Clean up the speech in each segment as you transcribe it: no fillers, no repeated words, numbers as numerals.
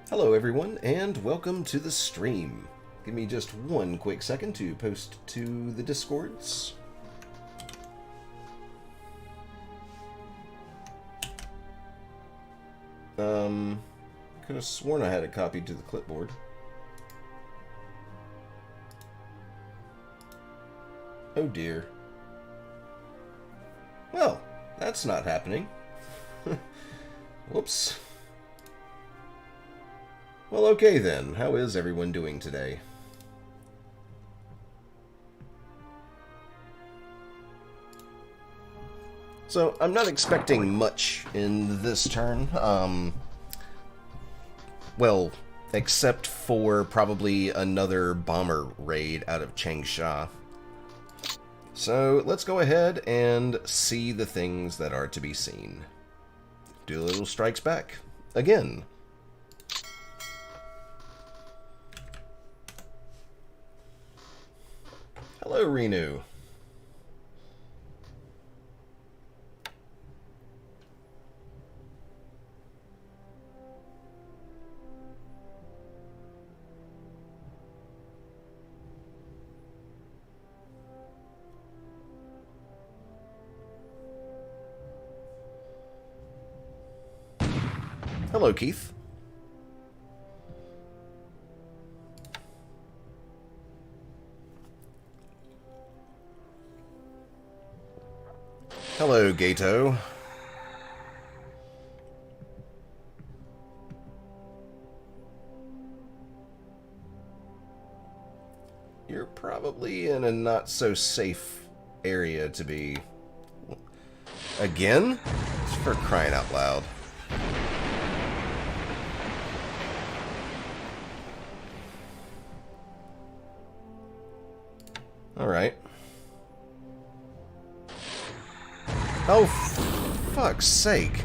Hello everyone, and welcome to the stream. Give me just one quick second to post to the Discords. Could have sworn I had it copied to the clipboard. Oh dear. Well, that's not happening. Whoops. Well, okay then. How is everyone doing today? So, I'm not expecting much in this turn. Well, except for probably another bomber raid out of Changsha. So, let's go ahead and see the things that are to be seen. Doolittle strikes back. Again. Hello, Renu. Hello, Keith. Hello, Gato. You're probably in a not-so-safe area to be. Again? It's for crying out loud. Alright. Oh, fuck's sake.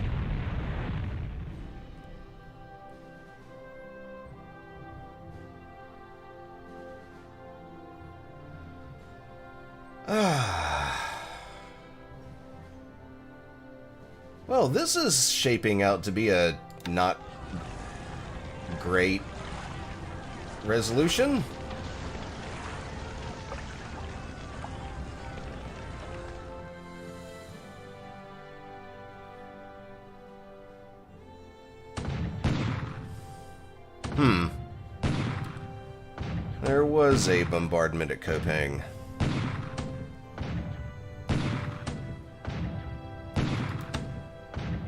Well, this is shaping out to be a not great resolution. There was a bombardment at Kopang.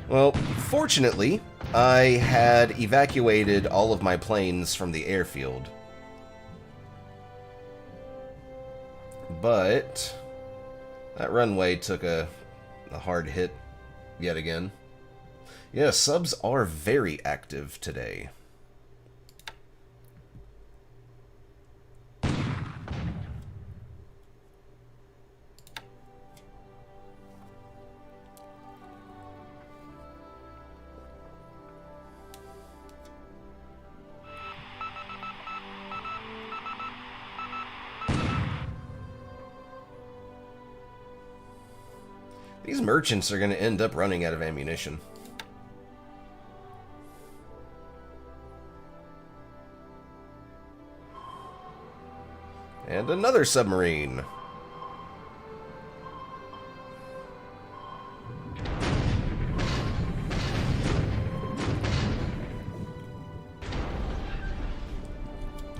Well, fortunately, I had evacuated all of my planes from the airfield. But that runway took a hard hit yet again. Yeah, subs are very active today. These merchants are going to end up running out of ammunition. And another submarine.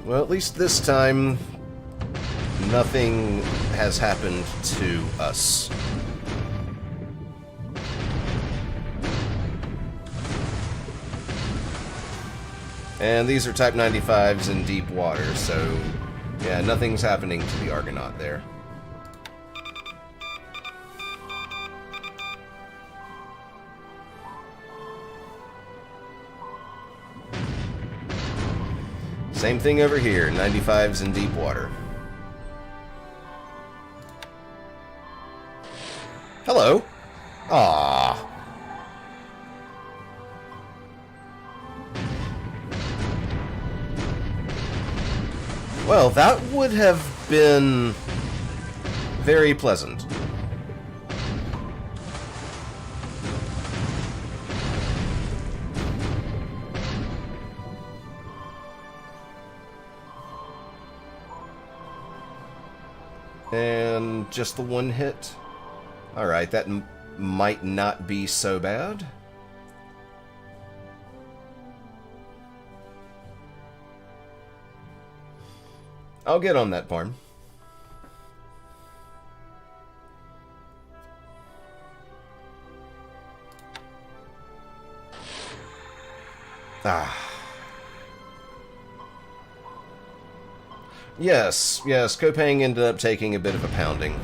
Well, at least this time, nothing has happened to us. And these are Type 95s in deep water, so yeah, nothing's happening to the Argonaut there. Same thing over here, 95s in deep water. Hello. Aww. Well, that would have been very pleasant. And just the one hit. Alright, that might not be so bad. I'll get on that farm. Ah. Yes, Kopang ended up taking a bit of a pounding.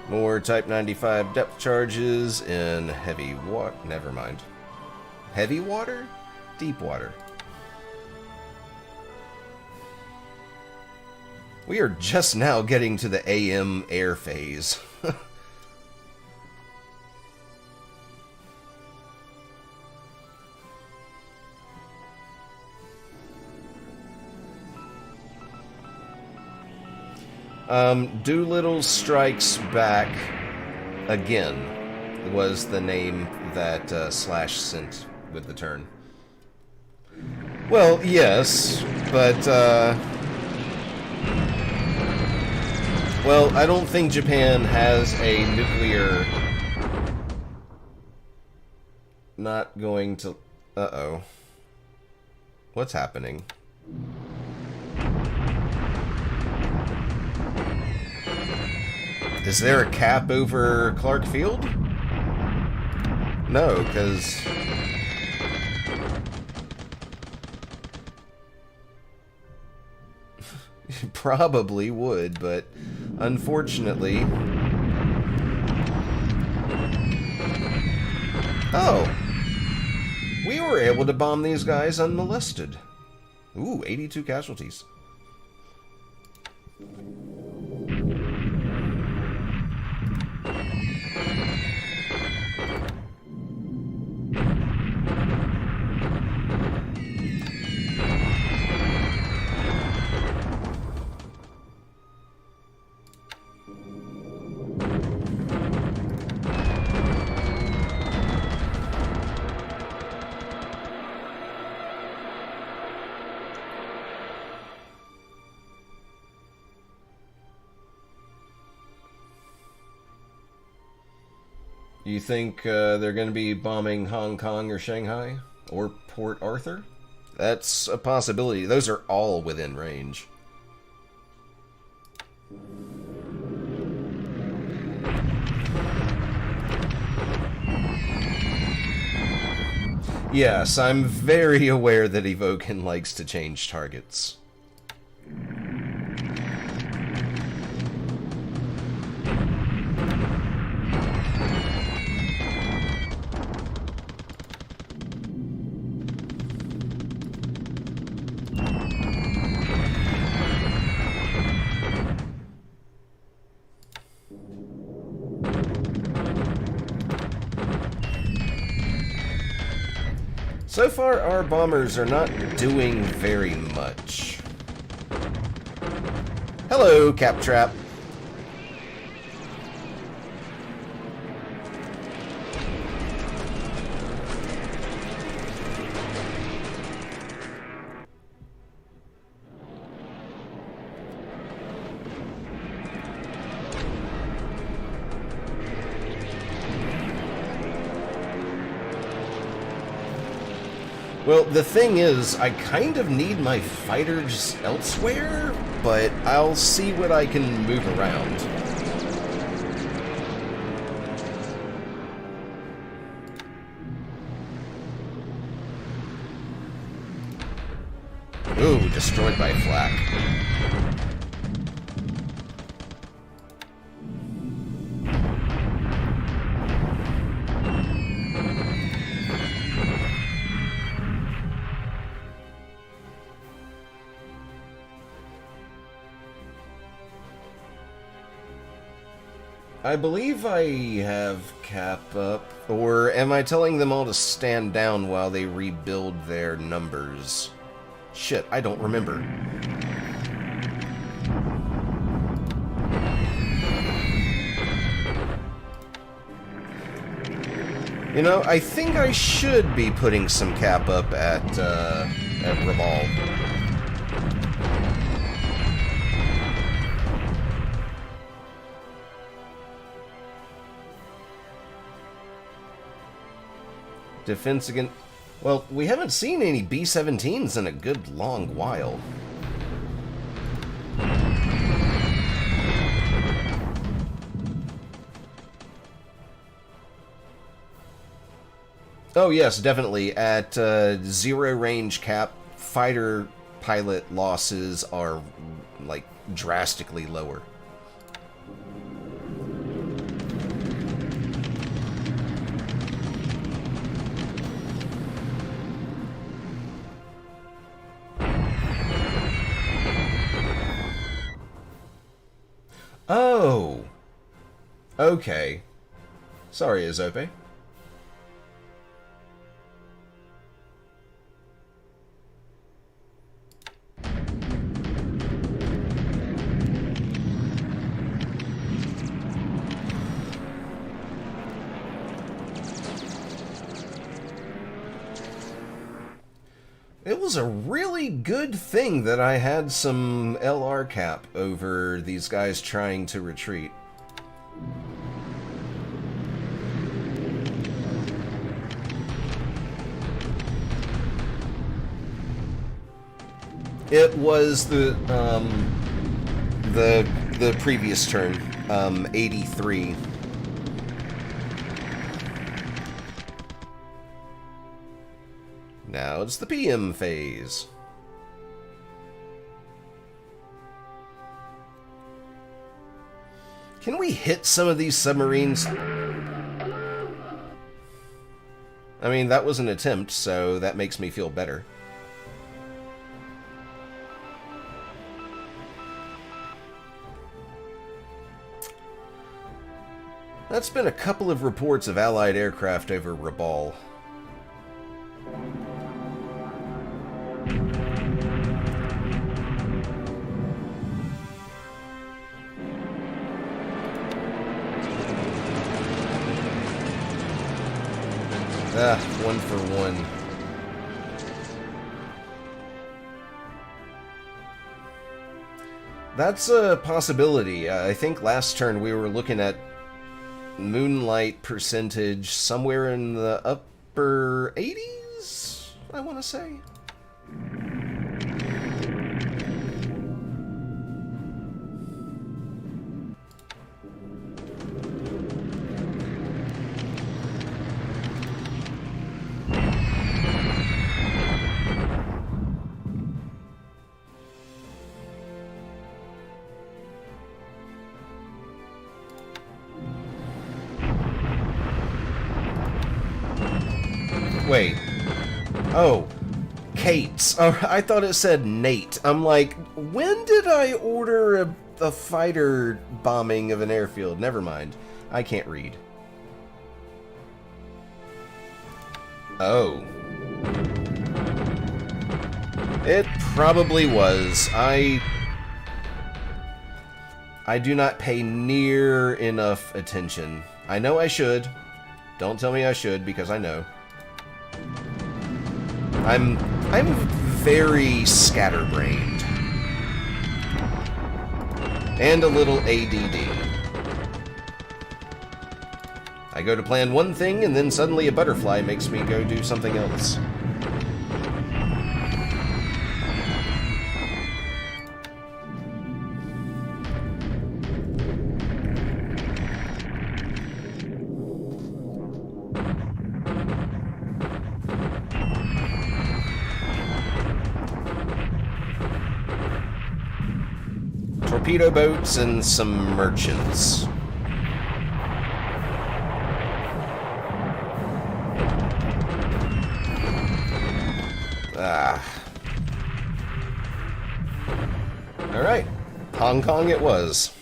More Type 95 depth charges in heavy water. Never mind. Heavy water? Deep water. We are just now getting to the AM air phase. Doolittle Strikes Back Again was the name that Slash sent with the turn. Well, yes, but, well, I don't think Japan has a nuclear... Not going to... Uh-oh. What's happening? Is there a cap over Clark Field? No, because... Probably would, but unfortunately... Oh! We were able to bomb these guys unmolested. Ooh, 82 casualties. You think they're going to be bombing Hong Kong or Shanghai? Or Port Arthur? That's a possibility. Those are all within range. Yes, I'm very aware that Evoken likes to change targets. So far, our bombers are not doing very much. Hello, Cap Trap. Well, the thing is, I kind of need my fighters elsewhere, but I'll see what I can move around. Ooh, destroyed by flak. I believe I have cap up, or am I telling them all to stand down while they rebuild their numbers? Shit, I don't remember. You know, I think I should be putting some cap up at Raval. Defense against... Well, we haven't seen any B-17s in a good long while. Oh yes, definitely. At zero range cap, fighter pilot losses are, like, drastically lower. Oh! Okay. Sorry, Azope. It was a really good thing that I had some LR cap over these guys trying to retreat. It was the previous turn, 83. Now it's the PM phase. Can we hit some of these submarines? I mean, that was an attempt, so that makes me feel better. That's been a couple of reports of Allied aircraft over Rabaul. Ah, 1 for 1. That's a possibility. I think last turn we were looking at moonlight percentage somewhere in the upper 80s, I want to say. Wait. Oh. Kate's. Oh, I thought it said Nate. I'm like, when did I order a fighter bombing of an airfield? Never mind. I can't read. Oh. It probably was. I do not pay near enough attention. I know I should. Don't tell me I should, because I know. I'm very scatterbrained. And a little ADD. I go to plan one thing, and then suddenly a butterfly makes me go do something else. Torpedo boats and some merchants. Ah. Alright. Hong Kong it was.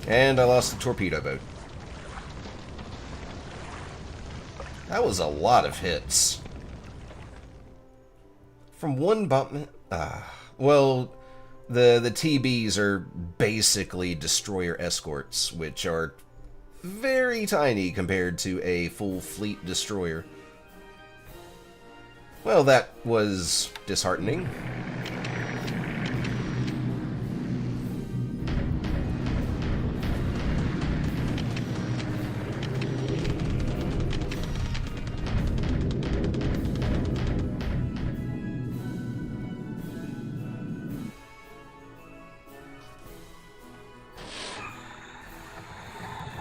And I lost the torpedo boat. That was a lot of hits. From one bomb... well, the TBs are basically destroyer escorts, which are very tiny compared to a full fleet destroyer. Well, that was disheartening.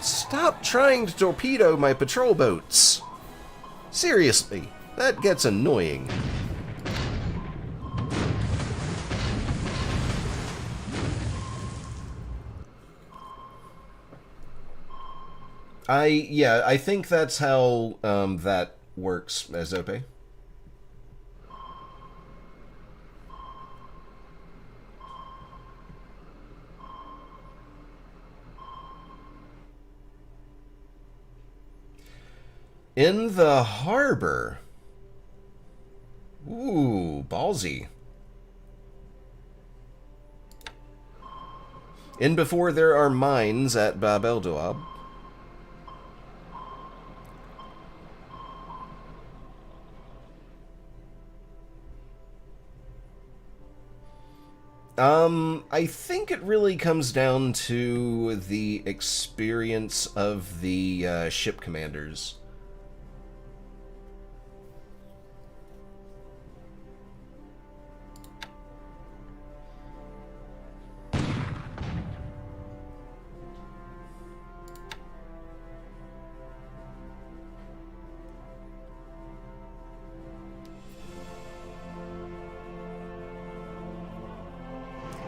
Stop trying to torpedo my patrol boats. Seriously, that gets annoying. I think that's how that works, Azope. In the harbor. Ooh, ballsy. In before there are mines at Bab el Duab. I think it really comes down to the experience of the ship commanders.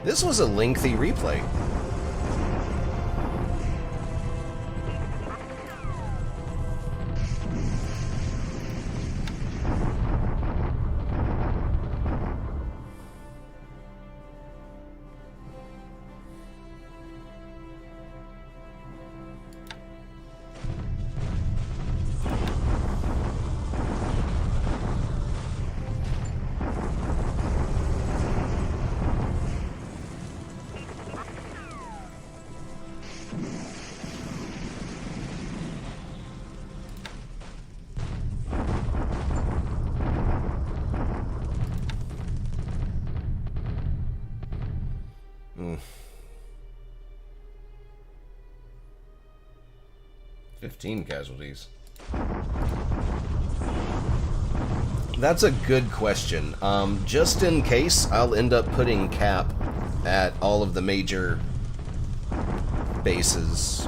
This was a lengthy replay. Mm. 15 casualties. That's a good question. Just in case, I'll end up putting cap at all of the major bases.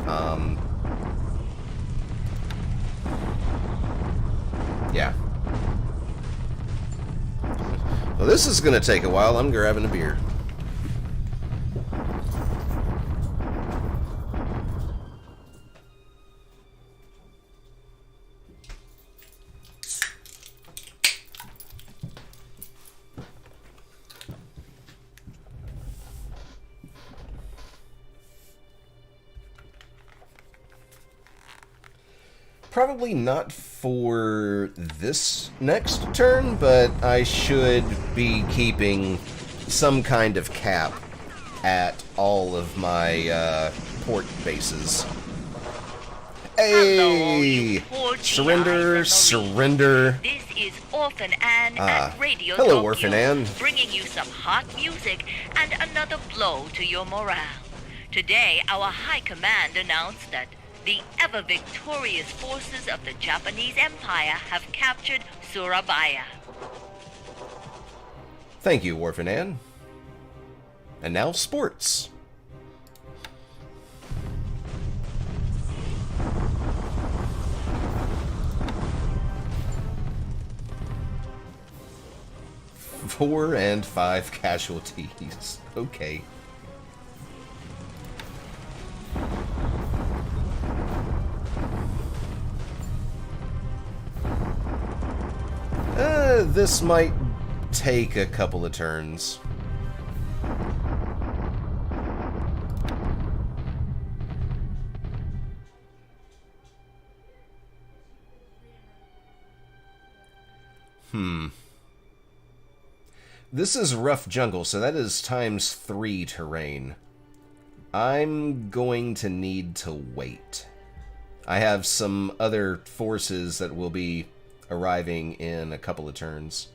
Yeah. Well, this is going to take a while. I'm grabbing a beer. Probably not for this next turn, but I should be keeping some kind of cap at all of my port bases. Hey! Surrender, surrender. This is Orphan Ann at Radio hello, Tokyo, Orphan Ann. bringing you some hot music and another blow to your morale. Today, our High Command announced that the ever-victorious forces of the Japanese Empire have captured Surabaya. Thank you, Orphan Ann. And now, sports. Four and 5 casualties. Okay. This might take a couple of turns. This is rough jungle, so that is ×3 terrain. I'm going to need to wait. I have some other forces that will be arriving in a couple of turns.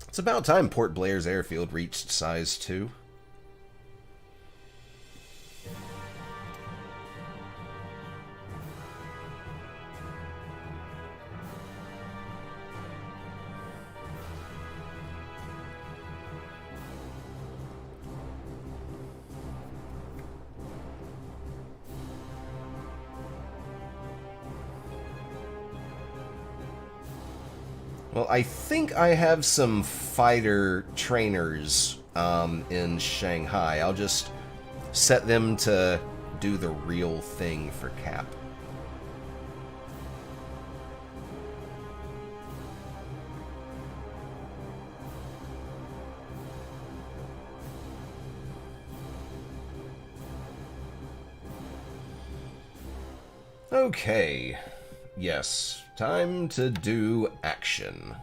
It's about time Port Blair's airfield reached size 2. Well, I think I have some fighter trainers in Shanghai. I'll just set them to do the real thing for Cap. Okay. Yes, time to do action.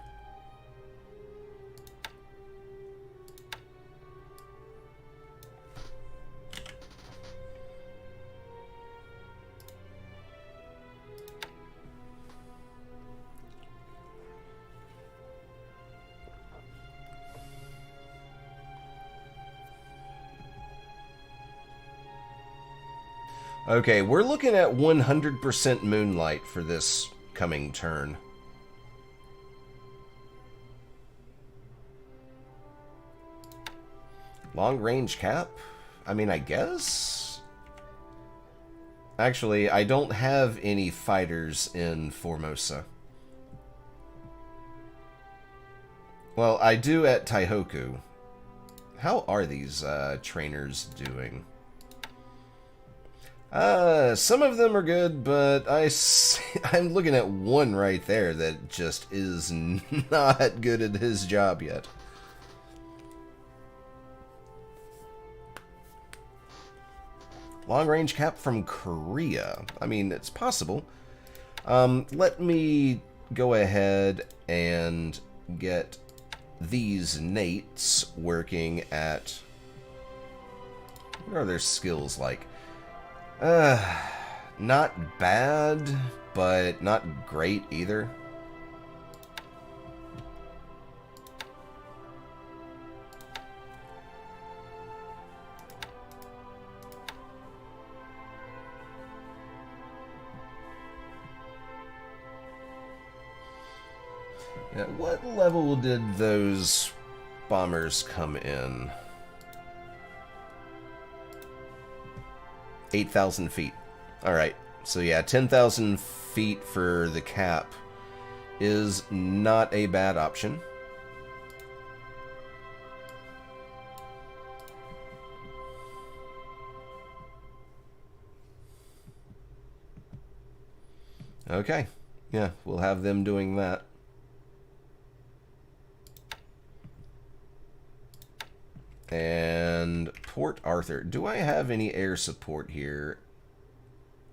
Okay, we're looking at 100% moonlight for this coming turn. Long range cap? I mean, I guess? Actually, I don't have any fighters in Formosa. Well, I do at Taihoku. How are these trainers doing? Some of them are good, but I'm looking at one right there that just is not good at his job yet. Long range cap from Korea. I mean, it's possible. Let me go ahead and get these Nates working at... What are their skills like? Not bad, but not great either. At what level did those bombers come in? 8,000 feet. Alright, so yeah, 10,000 feet for the cap is not a bad option. Okay, yeah, we'll have them doing that. And Port Arthur. Do I have any air support here?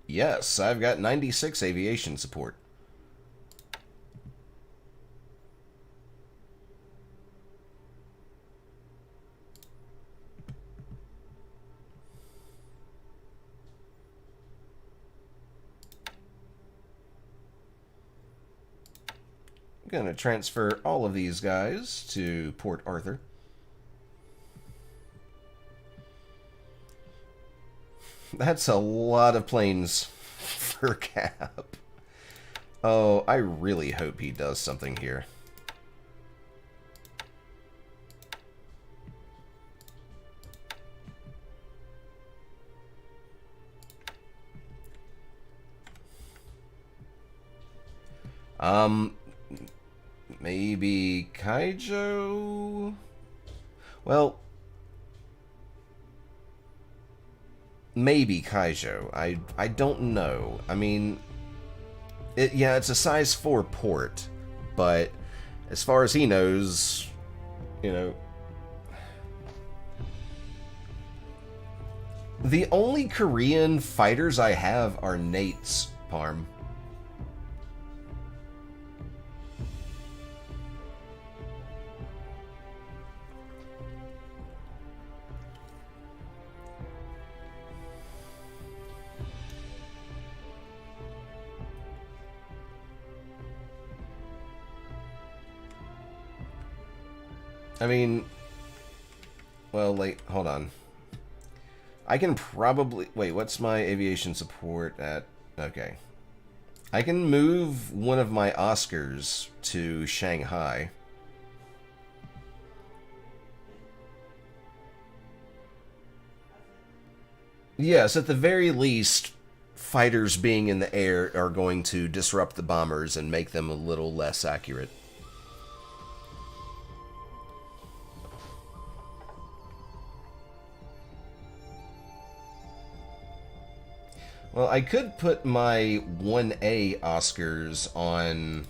Yes, I've got 96 aviation support. I'm going to transfer all of these guys to Port Arthur. That's a lot of planes for Cap. Oh, I really hope he does something here. Maybe Kaijo? Well, maybe Kaijo. I don't know. I mean, yeah, it's a size 4 port, but as far as he knows, you know, The only Korean fighters I have are Nate's, Parm. I mean, well, hold on. I can probably... Wait, what's my aviation support at... Okay. I can move one of my Oscars to Shanghai. Yes, at the very least, fighters being in the air are going to disrupt the bombers and make them a little less accurate. Well, I could put my 1A Oscars on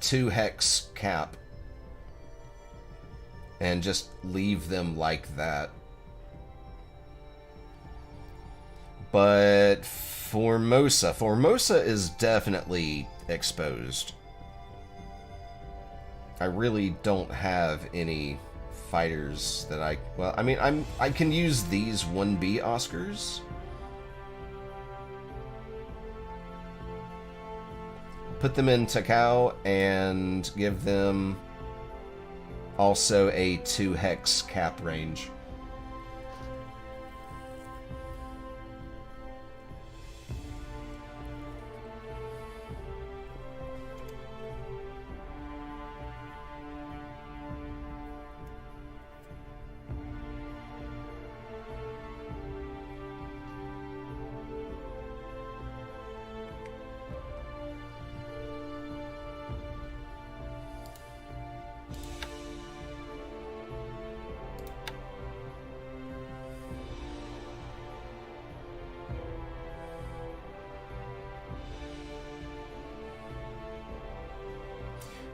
2 hex cap and just leave them like that. But Formosa is definitely exposed. I really don't have any fighters that well, I mean, I can use these 1B Oscars. Put them in Takao and give them also a 2 hex cap range.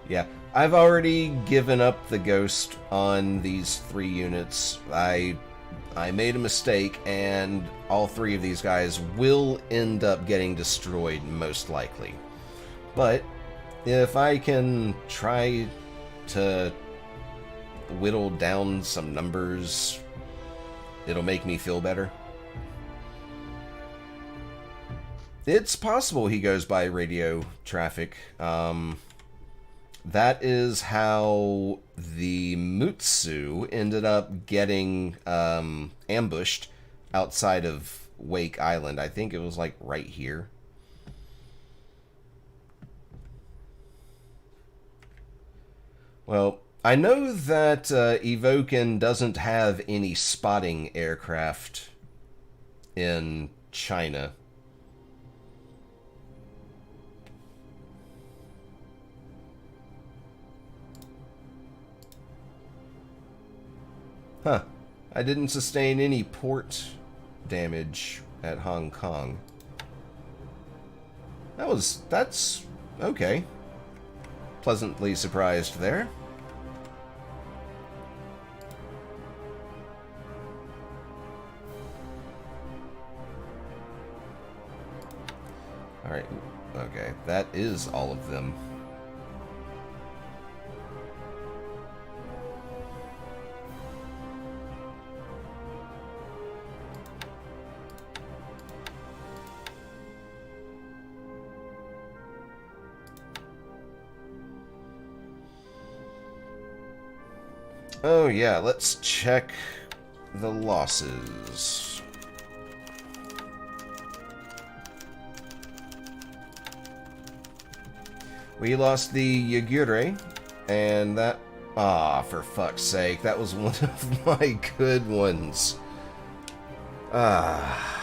Yeah, I've already given up the ghost on these 3 units. I made a mistake, and all 3 of these guys will end up getting destroyed, most likely. But if I can try to whittle down some numbers, it'll make me feel better. It's possible he goes by radio traffic. That is how the Mutsu ended up getting ambushed outside of Wake Island. I think it was like right here. Well, I know that Evoken doesn't have any spotting aircraft in China. Huh. I didn't sustain any port damage at Hong Kong. That's okay. Pleasantly surprised there. Alright, okay, that is all of them. Oh yeah, let's check the losses. We lost the Yagure, and that... Ah, for fuck's sake, that was one of my good ones. Ah...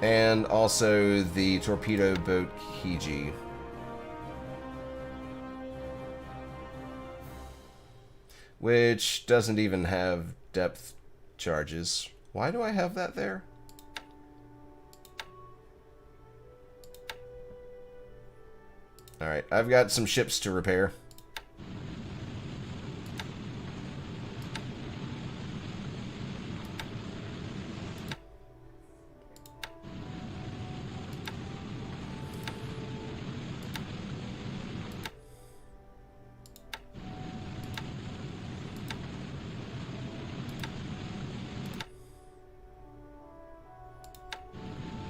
And also the torpedo boat Hiji. Which doesn't even have depth charges. Why do I have that there? Alright, I've got some ships to repair.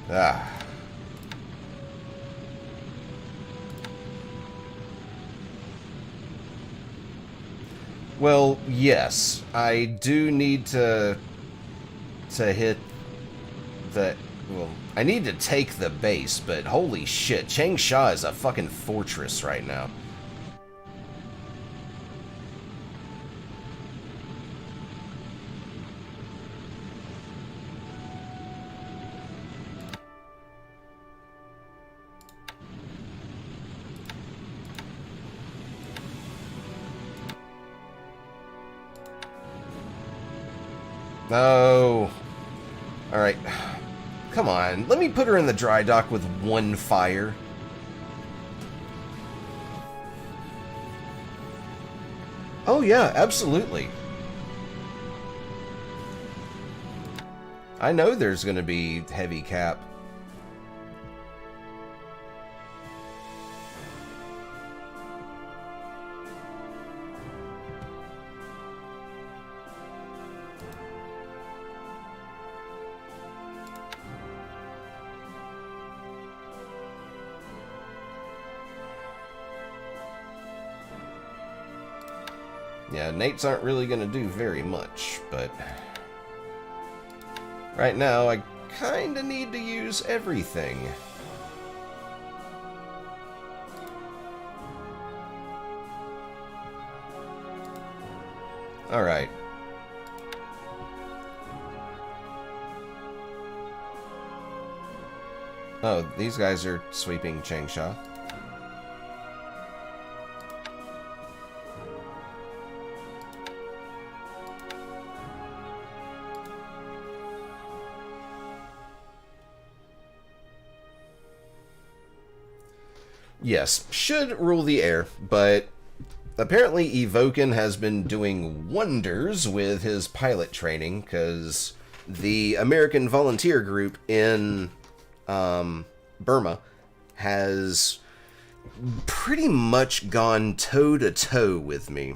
Ah. Well, yes, I do need to hit the... Well, I need to take the base, but holy shit, Changsha is a fucking fortress right now. No. Alright. Come on. Let me put her in the dry dock with one fire. Oh, yeah, absolutely. I know there's going to be heavy cap. Yeah, Nates aren't really going to do very much, but right now I kind of need to use everything. Alright. Oh, these guys are sweeping Changsha. Yes, should rule the air, but apparently Evoken has been doing wonders with his pilot training, because the American volunteer group in Burma has pretty much gone toe-to-toe with me.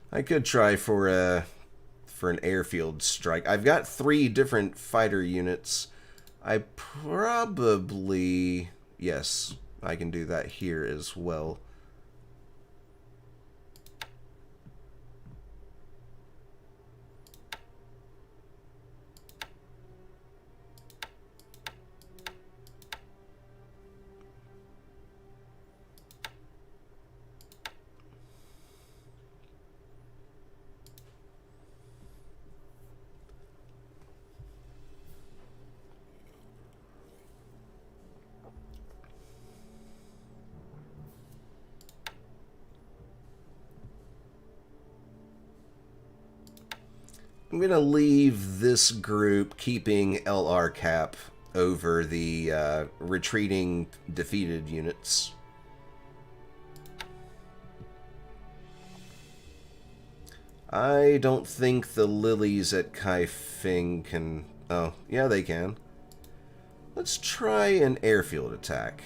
I could try for an airfield strike. I've got 3 different fighter units. I probably... Yes, I can do that here as well. I'm going to leave this group keeping LR cap over the retreating defeated units. I don't think the lilies at Kaifeng can... Oh, yeah, they can. Let's try an airfield attack.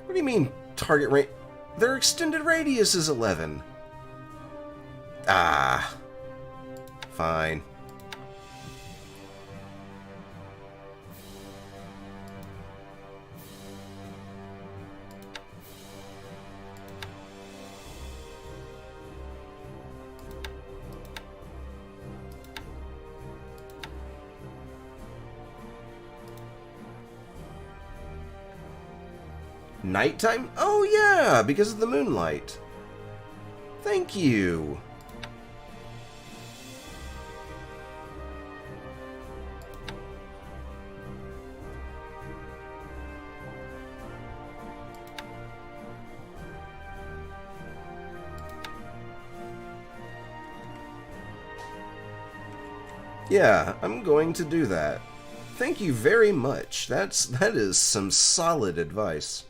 What do you mean, target range? Their extended radius is 11. Ah. Fine. Nighttime? Oh yeah, because of the moonlight. Thank you. Yeah, I'm going to do that. Thank you very much. That is some solid advice.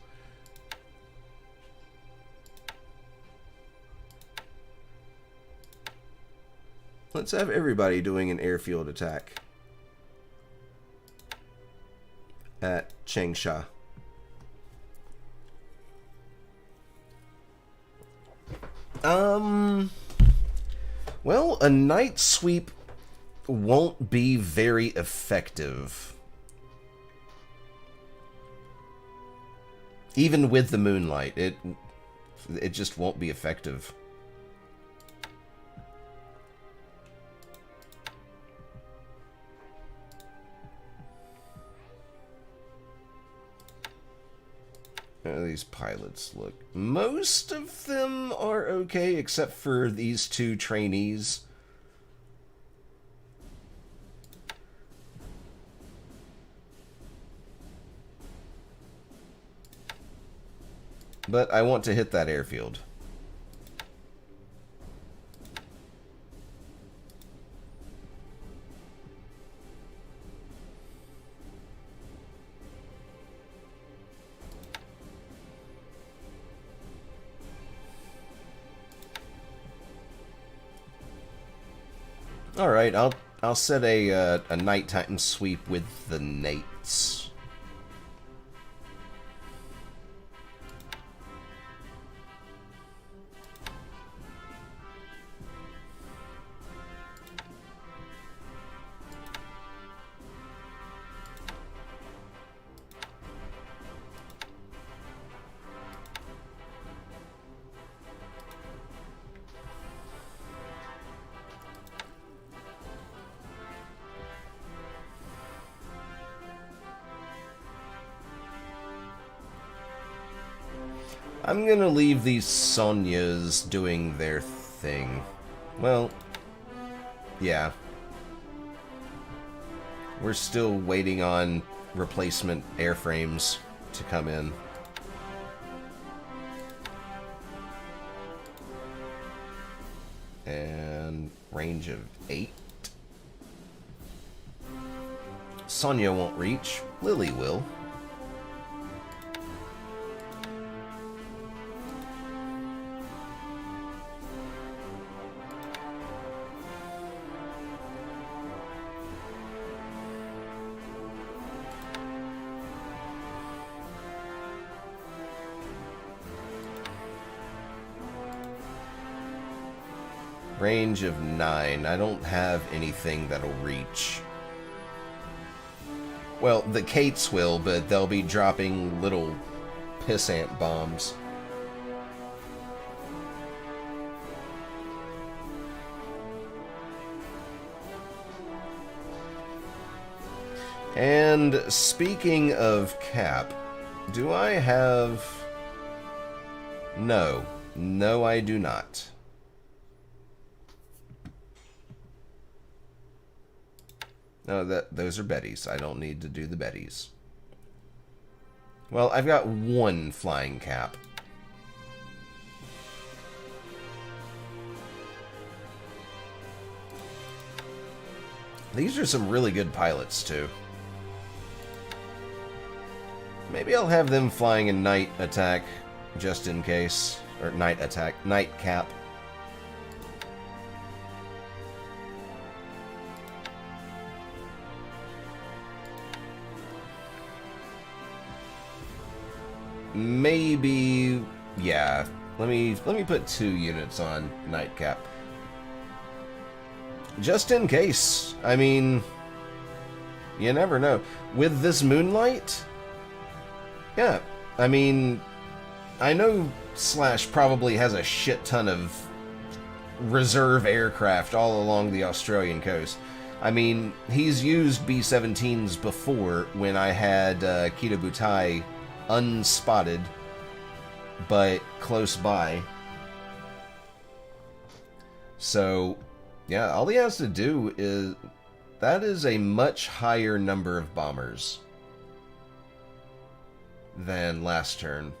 Let's have everybody doing an airfield attack at Changsha. Well, a night sweep won't be very effective. Even with the moonlight, it just won't be effective. These pilots look... Most of them are okay, except for these two trainees. But I want to hit that airfield. All right, I'll set a nighttime sweep with the Nates. I'm gonna leave these Sonyas doing their thing. Well, yeah. We're still waiting on replacement airframes to come in. And range of 8. Sonya won't reach. Lily will. Range of 9. I don't have anything that'll reach. Well, the Kates will, but they'll be dropping little pissant bombs. And speaking of Cap, do I have... No. No, I do not. No, those are Bettys. I don't need to do the Bettys. Well, I've got one flying Cap. These are some really good pilots, too. Maybe I'll have them flying a night attack, just in case. Or night attack. Night Cap. Maybe, yeah. Let me put 2 units on Nightcap. Just in case. I mean, you never know. With this moonlight, yeah. I mean, I know Slash probably has a shit ton of reserve aircraft all along the Australian coast. I mean, he's used B-17s before when I had Kitabutai unspotted, but close by. So, yeah, all he has to do is... That is a much higher number of bombers than last turn.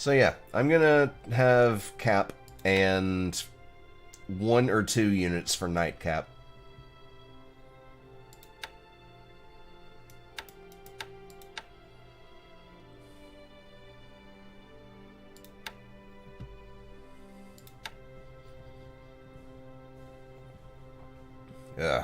So yeah, I'm gonna have Cap and 1 or 2 units for Nightcap. Ugh.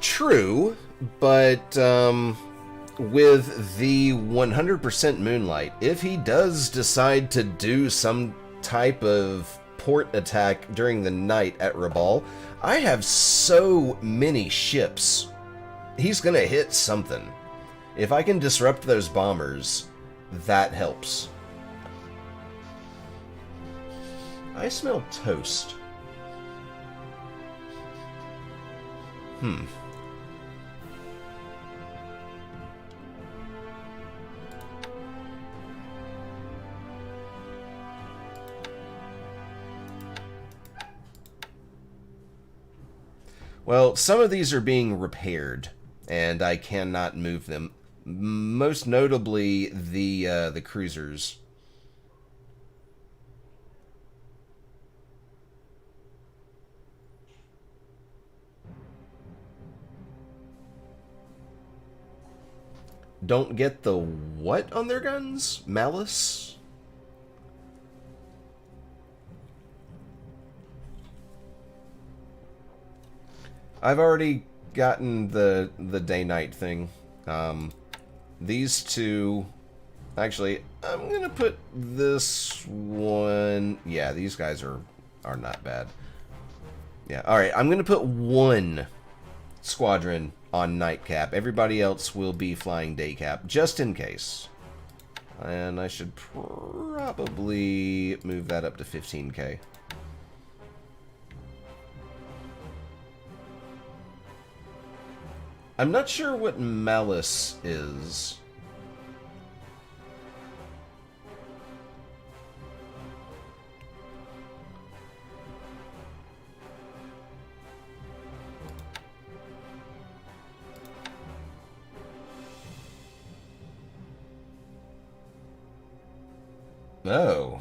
True, but with the 100% Moonlight, if he does decide to do some type of port attack during the night at Rabal, I have so many ships. He's gonna hit something. If I can disrupt those bombers, that helps. I smell toast. Well, some of these are being repaired, and I cannot move them. Most notably, the cruisers. Don't get the what on their guns? Malice? I've already gotten the day-night thing. These two... Actually, I'm gonna put this one... Yeah, these guys are not bad. Yeah, alright, I'm gonna put one squadron on Nightcap. Everybody else will be flying Daycap, just in case. And I should probably move that up to 15k. I'm not sure what Malice is. Oh.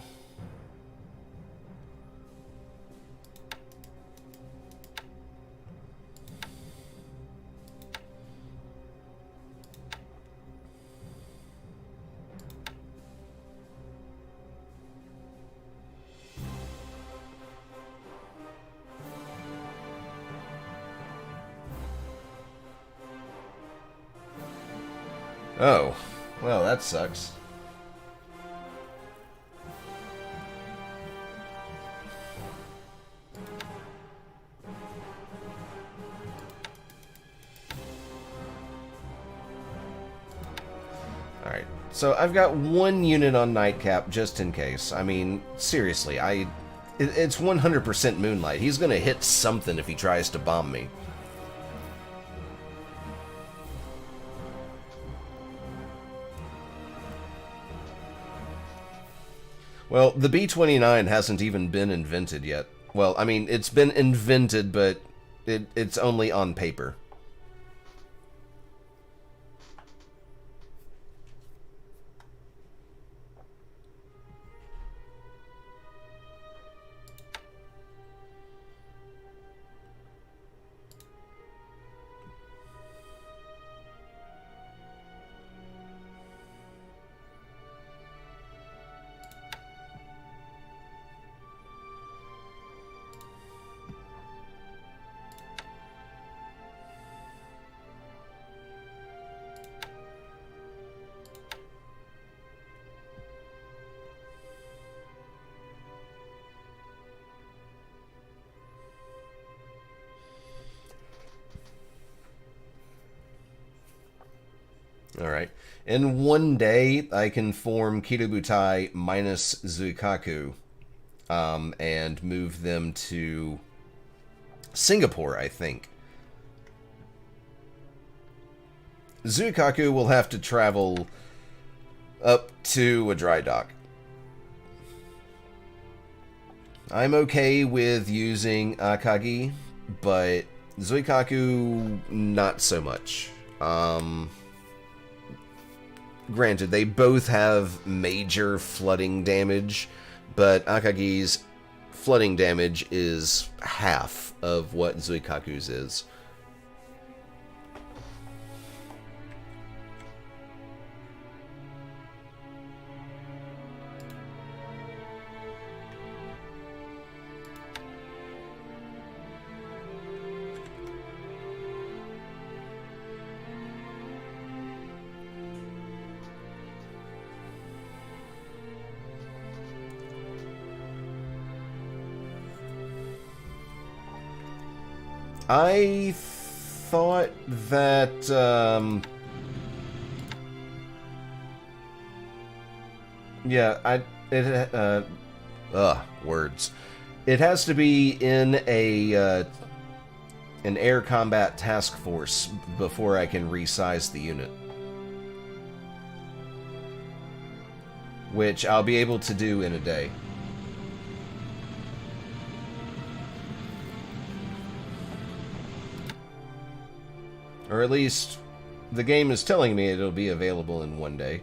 Oh. Well, that sucks. Alright, so I've got one unit on Nightcap just in case. I mean, seriously, it's 100% Moonlight. He's gonna hit something if he tries to bomb me. Well, the B-29 hasn't even been invented yet. Well, I mean, it's been invented, but it's only on paper. Alright. In one day, I can form Kirabutai minus Zuikaku, and move them to Singapore, I think. Zuikaku will have to travel up to a dry dock. I'm okay with using Akagi, but Zuikaku, not so much. Granted, they both have major flooding damage, but Akagi's flooding damage is half of what Zuikaku's is. I thought that, yeah, words. It has to be in an air combat task force before I can resize the unit. Which I'll be able to do in a day. Or at least, the game is telling me it'll be available in one day.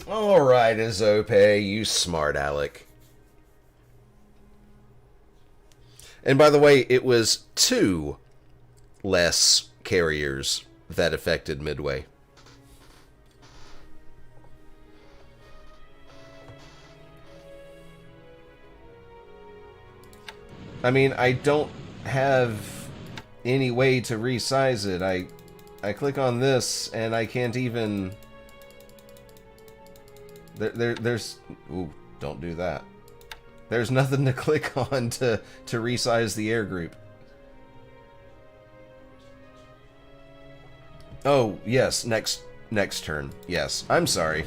Alright, Azope, you smart aleck. And by the way, it was 2 less carriers that affected Midway. I mean, I don't have any way to resize it. I click on this and I can't even... There's... Ooh, don't do that. There's nothing to click on to resize the air group. Oh, yes, next turn. Yes, I'm sorry.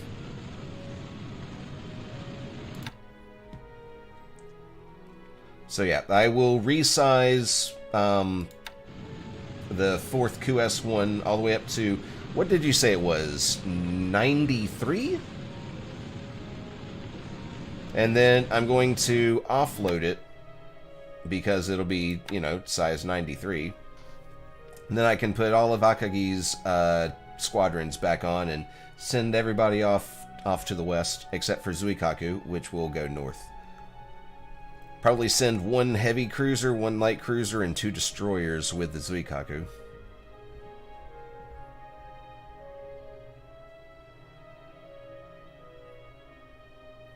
So yeah, I will resize the 4th QS1 all the way up to... What did you say it was? 93? And then I'm going to offload it because it'll be, you know, size 93. And then I can put all of Akagi's squadrons back on and send everybody off to the west, except for Zuikaku, which will go north. Probably send 1 heavy cruiser, 1 light cruiser, and 2 destroyers with the Zuikaku.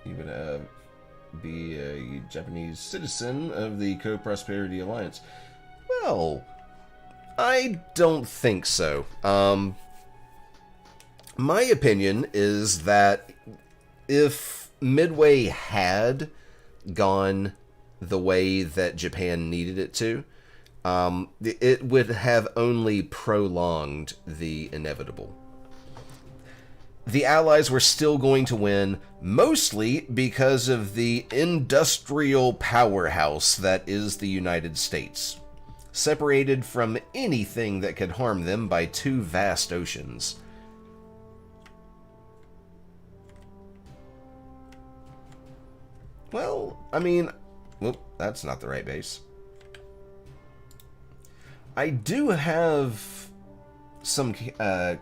You would be a Japanese citizen of the Co-Prosperity Alliance. Well, I don't think so. My opinion is that if Midway had gone the way that Japan needed it to, it would have only prolonged the inevitable. The Allies were still going to win, mostly because of the industrial powerhouse that is the United States, separated from anything that could harm them by 2 vast oceans. Well, I mean... Whoop, that's not the right base. I do have some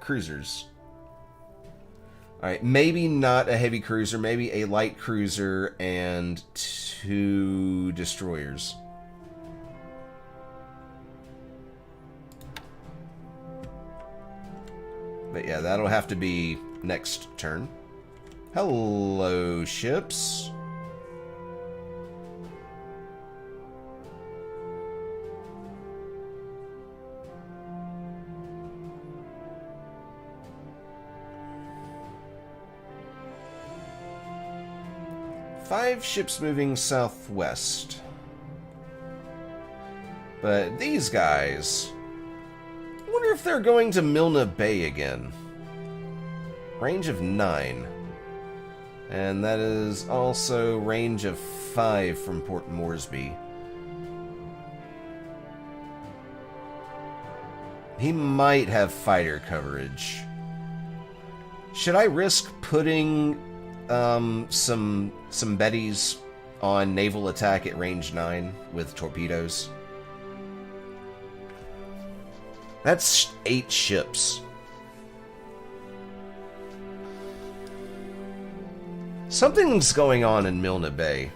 cruisers. Alright, maybe not a heavy cruiser, maybe a light cruiser and 2 destroyers. But yeah, that'll have to be next turn. Hello, ships. Five ships moving southwest. But these guys wonder if they're going to Milne Bay again. Range of 9. And that is also range of 5 from Port Moresby. He might have fighter coverage. Should I risk putting some Betties on naval attack at range 9 with torpedoes? That's 8 ships. Something's going on in Milne Bay.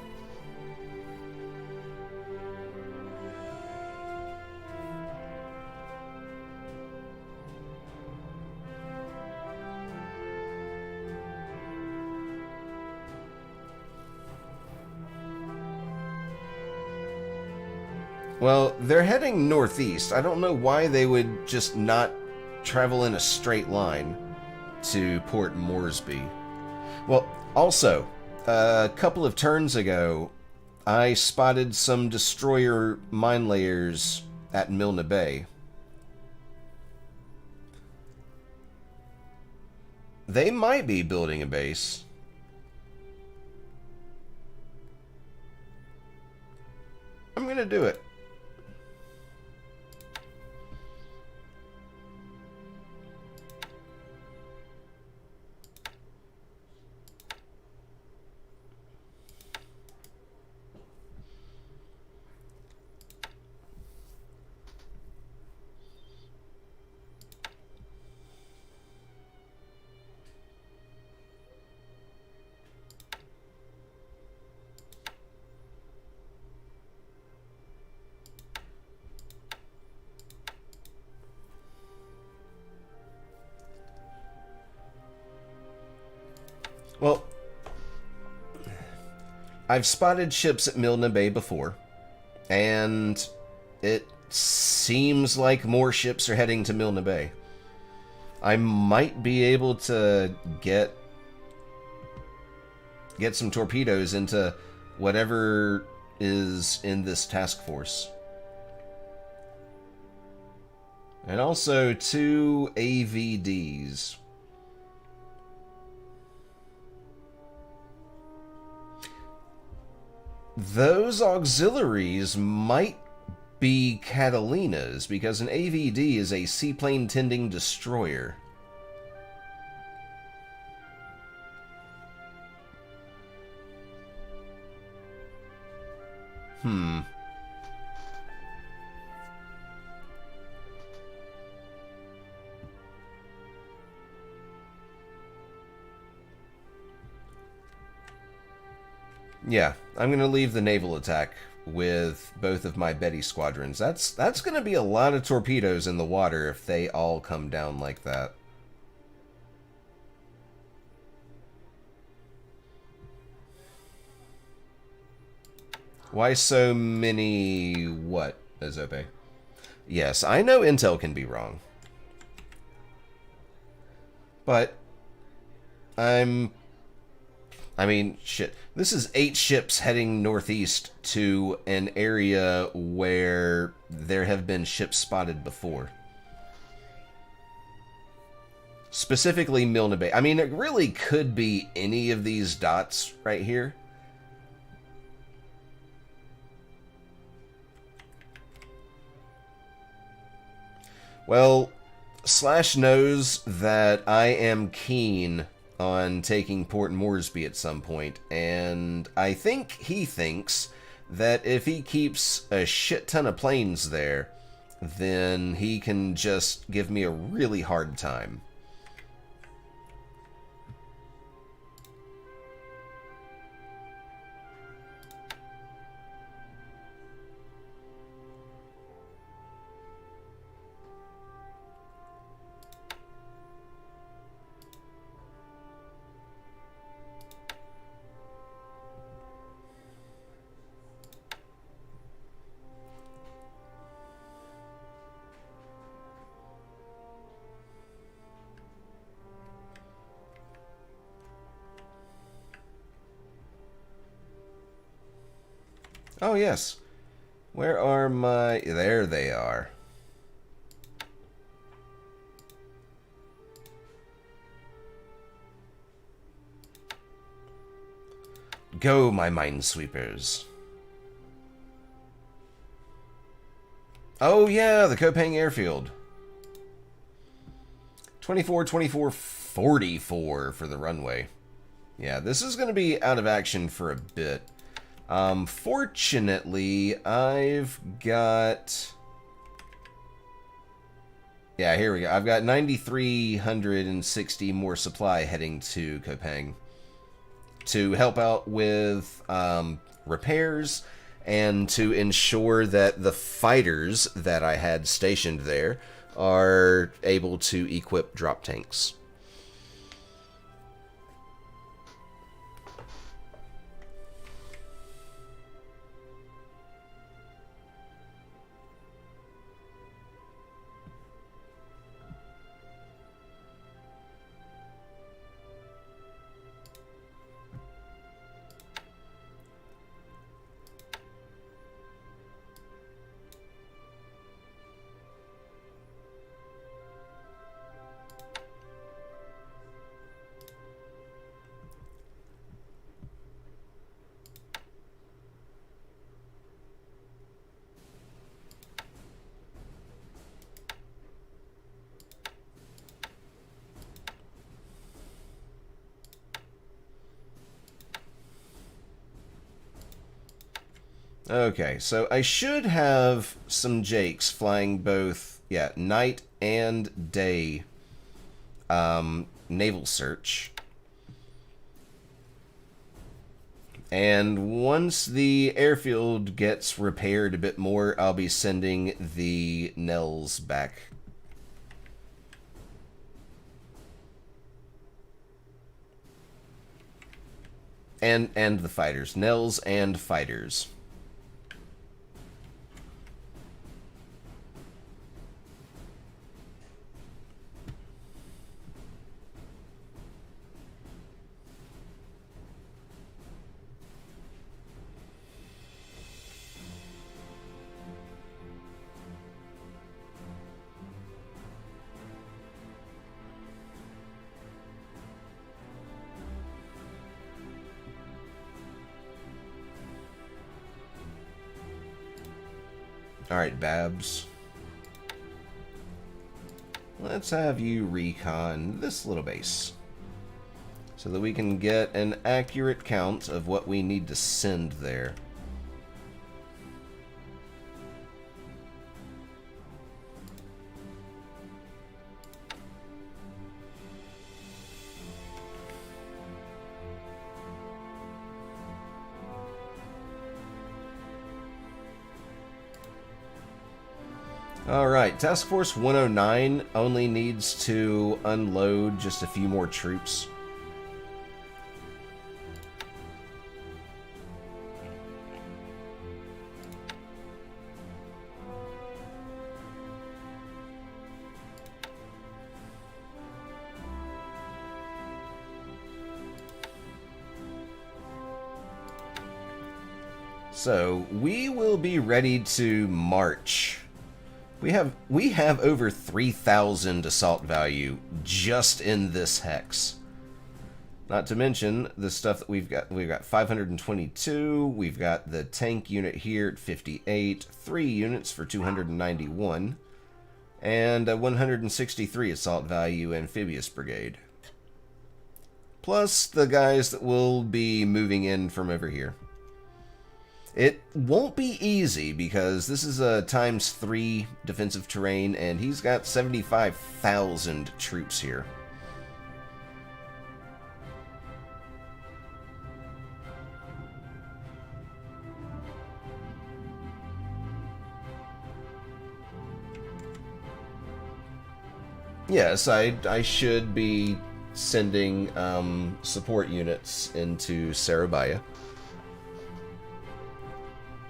Well, they're heading northeast. I don't know why they would just not travel in a straight line to Port Moresby. Well, also, a couple of turns ago, I spotted some destroyer mine layers at Milne Bay. They might be building a base. I'm gonna do it. Well, I've spotted ships at Milne Bay before, and it seems like more ships are heading to Milne Bay. I might be able to get some torpedoes into whatever is in this task force. And also 2 AVDs. Those auxiliaries might be Catalinas, because an AVD is a seaplane tending destroyer. Yeah, I'm going to leave the naval attack with both of my Betty squadrons. That's going to be a lot of torpedoes in the water if they all come down like that. Why so many what, Azope? Yes, I know intel can be wrong. But I mean, shit. This is 8 ships heading northeast to an area where there have been ships spotted before. Specifically Milne Bay. I mean, it really could be any of these dots right here. Well, Slash knows that I am keen on taking Port Moresby at some point, and I think he thinks that if he keeps a shit ton of planes there, then he can just give me a really hard time. Oh, yes. Where are my... There they are. Go, my minesweepers. Oh yeah, the Kopang airfield. 24, 24, 44 for the runway. Yeah, this is going to be out of action for a bit. Fortunately, I've got... Yeah, here we go. I've got 9,360 more supply heading to Kopang to help out with repairs and to ensure that the fighters that I had stationed there are able to equip drop tanks. Okay, so I should have some Jakes flying both, yeah, night and day naval search. And once the airfield gets repaired a bit more, I'll be sending the Nels back. And the fighters. Nels and fighters. Alright, Babs. Let's have you recon this little base so that we can get an accurate count of what we need to send there. Alright, Task Force 109 only needs to unload just a few more troops. So, we will be ready to march. We have over 3,000 assault value just in this hex. Not to mention the stuff that we've got. We've got 522. We've got the tank unit here at 58. 3 units for 291. And a 163 assault value amphibious brigade. Plus the guys that will be moving in from over here. It won't be easy because this is a ×3 defensive terrain and he's got 75,000 troops here. Yes, I should be sending support units into Sarabaya.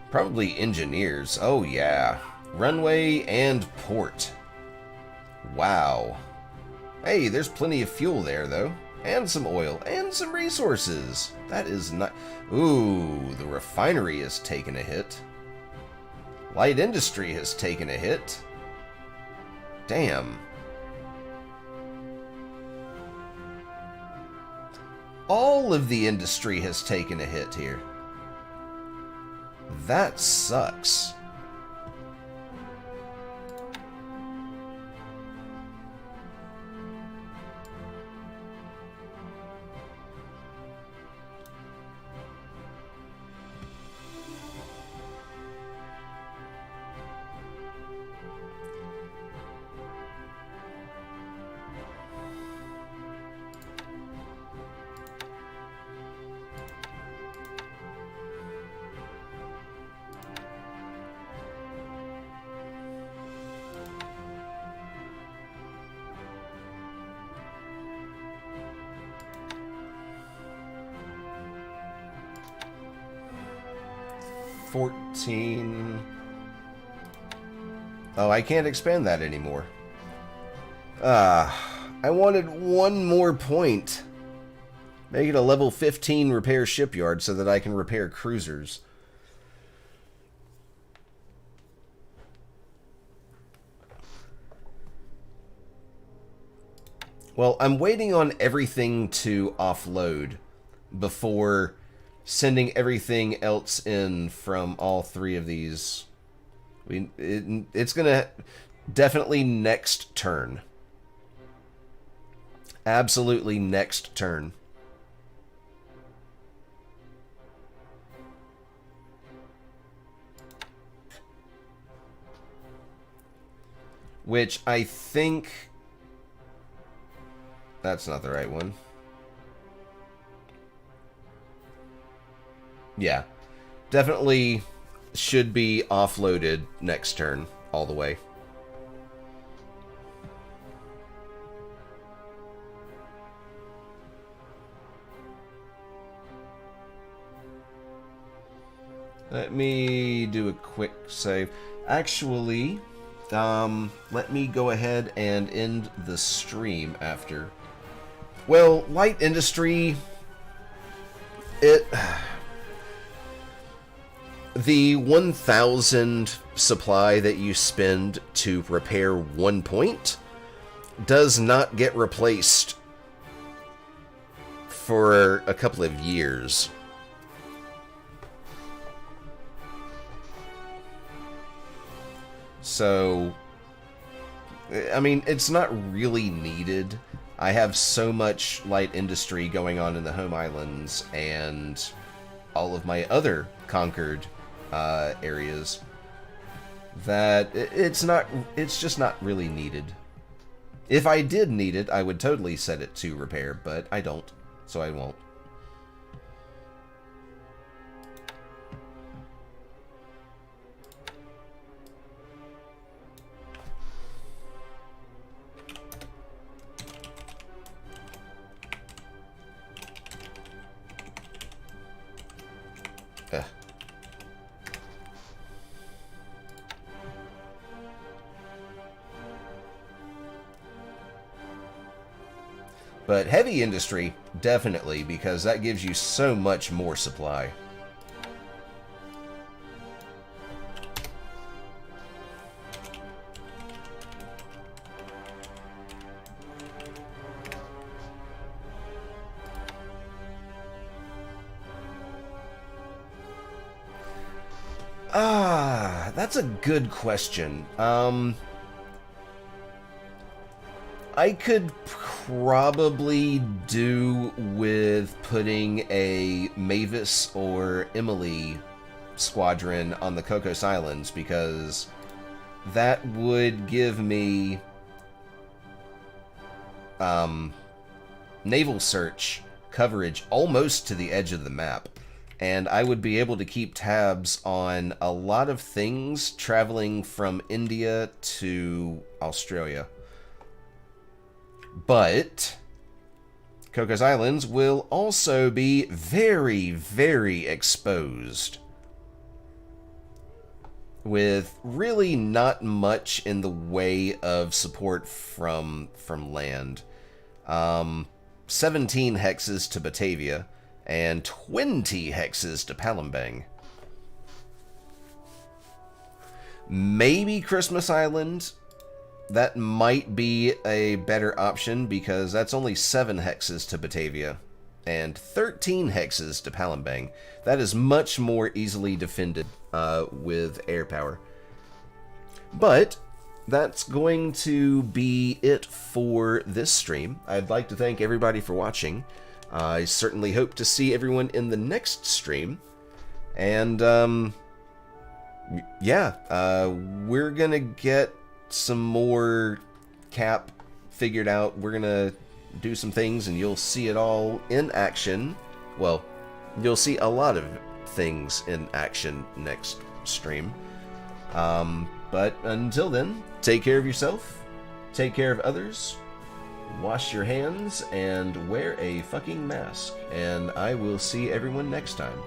Probably engineers. Oh, yeah. Runway and port. Wow. Hey, there's plenty of fuel there, though. And some oil. And some resources. That is not... Ooh, the refinery has taken a hit. Light industry has taken a hit. Damn. All of the industry has taken a hit here. That sucks. Oh, I can't expand that anymore. I wanted one more point. Make it a level 15 repair shipyard so that I can repair cruisers. Well, I'm waiting on everything to offload before sending everything else in from all three of these. It's gonna definitely next turn. Absolutely next turn. Which I think... That's not the right one. Yeah. Definitely should be offloaded next turn all the way. Let me do a quick save. Actually, let me go ahead and end the stream after. Well, light industry, the 1,000 supply that you spend to repair 1 point does not get replaced for a couple of years. So, I mean, it's not really needed. I have so much light industry going on in the home islands and all of my other conquered areas that it's just not really needed. If I did need it, I would totally set it to repair, but I don't, so I won't. But heavy industry, definitely, because that gives you so much more supply. That's a good question. I could probably do with putting a Mavis or Emily squadron on the Cocos Islands, because that would give me naval search coverage almost to the edge of the map. And I would be able to keep tabs on a lot of things traveling from India to Australia. But Cocos Islands will also be very, very exposed, with really not much in the way of support from land. 17 hexes to Batavia and 20 hexes to Palembang. Maybe Christmas Island. That might be a better option, because that's only 7 hexes to Batavia. and 13 hexes to Palembang. That is much more easily defended with air power. But that's going to be it for this stream. I'd like to thank everybody for watching. I certainly hope to see everyone in the next stream. And, yeah, we're gonna get some more Cap figured out. We're gonna do some things, and you'll see it all in action. Well, you'll see a lot of things in action next stream. But until then, take care of yourself, take care of others, wash your hands, and wear a fucking mask. And I will see everyone next time.